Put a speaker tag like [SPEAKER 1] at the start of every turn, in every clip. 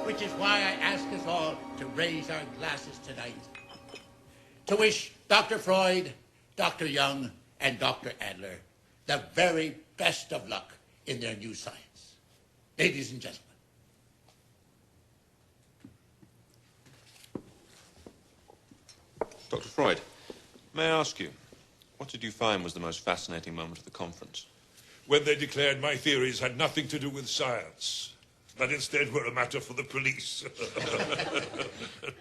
[SPEAKER 1] Which is why I ask us all to raise our glasses tonight to wish Dr. Freud, Dr. Jung, and Dr. Adler the very best of luck in their new science. Ladies and gentlemen.
[SPEAKER 2] Dr. Freud, may I ask you, what did you find was the most fascinating moment of the conference?
[SPEAKER 3] When they declared my theories had nothing to do with science, but instead were a matter for the police.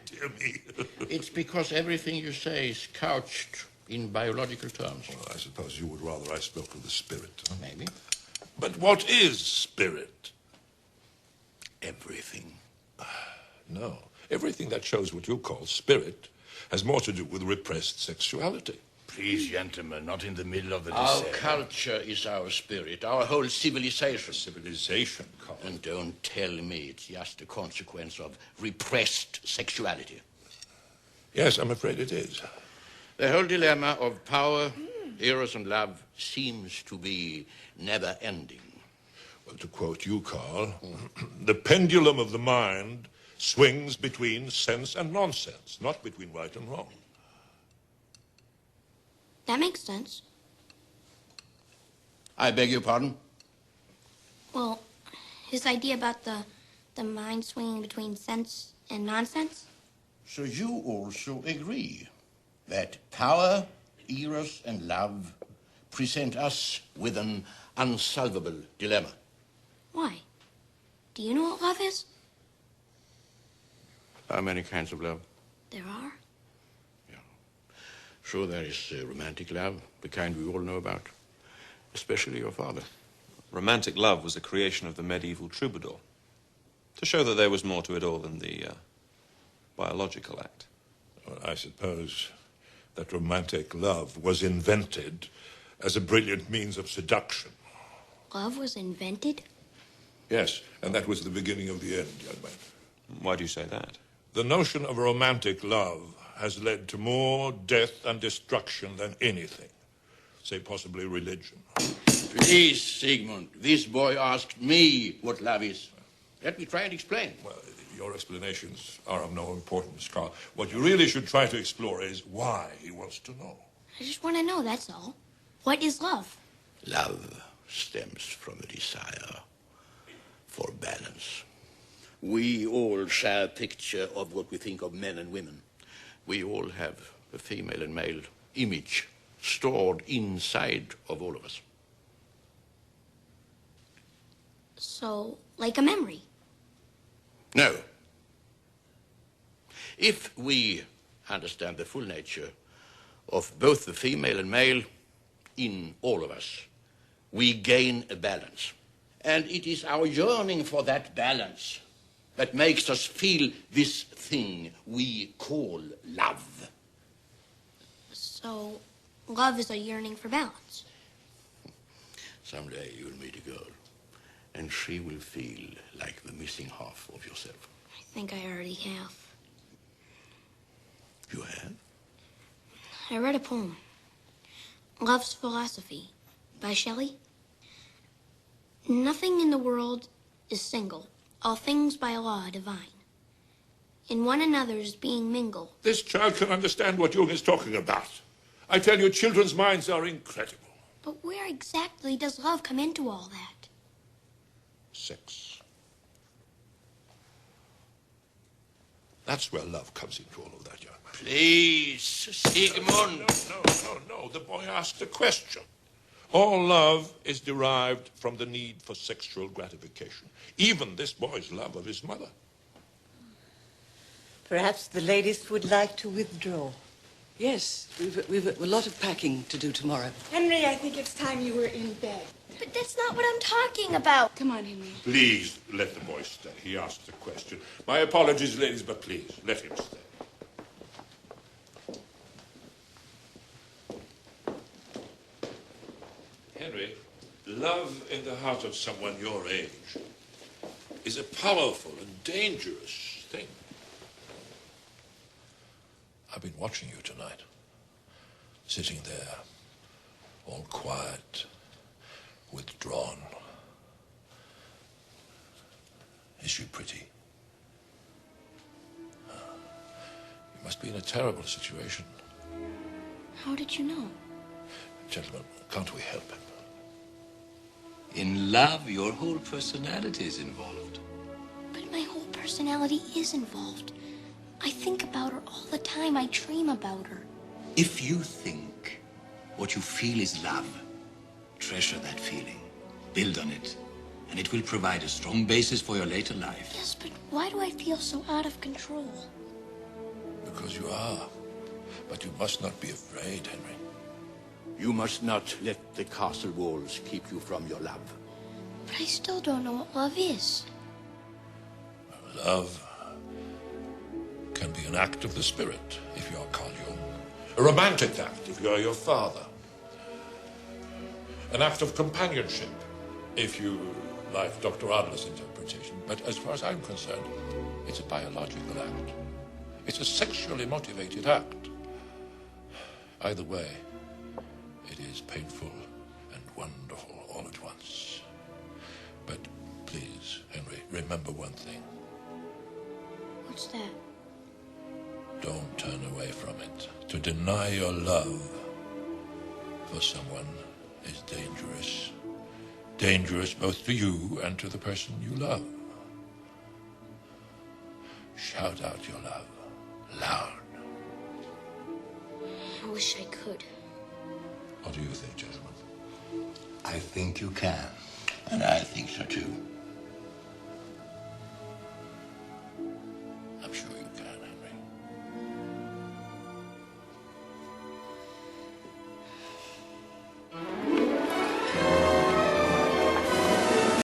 [SPEAKER 3] Dear me.
[SPEAKER 1] It's because everything you say is couched in biological terms.
[SPEAKER 3] Well, I suppose you would rather I spoke of the spirit. Huh?
[SPEAKER 1] Maybe.
[SPEAKER 3] But what is spirit?
[SPEAKER 1] Everything.
[SPEAKER 3] No. Everything that shows what you call spirit has more to do with repressed sexuality.
[SPEAKER 4] Please, gentlemen, not in the middle of the
[SPEAKER 1] Our
[SPEAKER 4] dissent.
[SPEAKER 1] culture is our spirit, our whole civilization.
[SPEAKER 3] Civilization, Carl.
[SPEAKER 1] And don't tell me it's just a consequence of repressed sexuality.
[SPEAKER 3] Yes, I'm afraid it is.
[SPEAKER 1] The whole dilemma of power, eros, and love seems to be never-ending.
[SPEAKER 3] Well, to quote you, Carl, the pendulum of the mind swings between sense and nonsense, not between right and wrong.
[SPEAKER 5] That makes sense.
[SPEAKER 1] I beg your pardon?
[SPEAKER 5] Well, his idea about the mind swinging between sense and nonsense?
[SPEAKER 1] So you also agree that power, eros, and love present us with an unsolvable dilemma?
[SPEAKER 5] Why? Do you know what love is?
[SPEAKER 1] How many kinds of love?
[SPEAKER 5] There are.
[SPEAKER 1] Sure, there is romantic love, the kind we all know about, especially your father.
[SPEAKER 2] Romantic love was a creation of the medieval troubadour, to show that there was more to it all than the biological act.
[SPEAKER 3] Well, I suppose that romantic love was invented as a brilliant means of seduction.
[SPEAKER 5] Love was invented?
[SPEAKER 3] Yes, and that was the beginning of the end, young man.
[SPEAKER 2] Why do you say that?
[SPEAKER 3] The notion of romantic love has led to more death and destruction than anything, say possibly religion.
[SPEAKER 1] Please, Sigmund, this boy asked me what love is. Let me try and explain.
[SPEAKER 3] Well, your explanations are of no importance, Carl. What you really should try to explore is why he wants to know.
[SPEAKER 5] I just want to know, that's all. What is love?
[SPEAKER 1] Love stems from a desire for balance. We all share a picture of what we think of men and women. We all have a female and male image stored inside of all of us.
[SPEAKER 5] So, like a memory?
[SPEAKER 1] No. If we understand the full nature of both the female and male in all of us, we gain a balance. And it is our yearning for that balance that makes us feel this thing we call love.
[SPEAKER 5] So, love is a yearning for balance.
[SPEAKER 1] Someday you'll meet a girl, and she will feel like the missing half of yourself.
[SPEAKER 5] I think I already have.
[SPEAKER 1] You have?
[SPEAKER 5] I read a poem, Love's Philosophy, by Shelley. Nothing in the world is single. All things by law divine. In one another's being mingle.
[SPEAKER 3] This child can understand what Jung is talking about. I tell you, children's minds are incredible.
[SPEAKER 5] But where exactly does love come into all that?
[SPEAKER 3] Sex. That's where love comes into all of that, young man.
[SPEAKER 1] Please, Sigmund.
[SPEAKER 3] No. The boy asked a question. All love is derived from the need for sexual gratification. Even this boy's love of his mother.
[SPEAKER 6] Perhaps the ladies would like to withdraw.
[SPEAKER 7] Yes, we've a lot of packing to do tomorrow.
[SPEAKER 8] Henry, I think it's time you were in bed.
[SPEAKER 5] But that's not what I'm talking about.
[SPEAKER 8] Come on, Henry.
[SPEAKER 3] Please, let the boy stay. He asked a question. My apologies, ladies, but please, let him stay. Henry, love in the heart of someone your age is a powerful and dangerous thing. I've been watching you tonight, sitting there, all quiet, withdrawn. Is she pretty? Must be in a terrible situation.
[SPEAKER 5] How did you know?
[SPEAKER 3] Gentlemen, can't we help him?
[SPEAKER 9] In love, your whole personality is involved.
[SPEAKER 5] But my whole personality is involved. I think about her all the time. I dream about her.
[SPEAKER 9] If you think what you feel is love, treasure that feeling, build on it, and it will provide a strong basis for your later life.
[SPEAKER 5] Yes, but why do I feel so out of control?
[SPEAKER 3] Because you are. But you must not be afraid, Henry.
[SPEAKER 1] You must not let the castle walls keep you from your love.
[SPEAKER 5] But I still don't know what love is.
[SPEAKER 3] Love can be an act of the spirit, if you are Carl Jung. A romantic act, if you are your father. An act of companionship, if you like Dr. Adler's interpretation. But as far as I'm concerned, it's a biological act. It's a sexually motivated act. Either way, it is painful and wonderful all at once. But please, Henry, remember one thing.
[SPEAKER 5] What's that?
[SPEAKER 3] Don't turn away from it. To deny your love for someone is dangerous. Dangerous both to you and to the person you love. Shout out your love loud.
[SPEAKER 5] I wish I could.
[SPEAKER 3] What do you think, gentlemen?
[SPEAKER 9] I think you can. And I think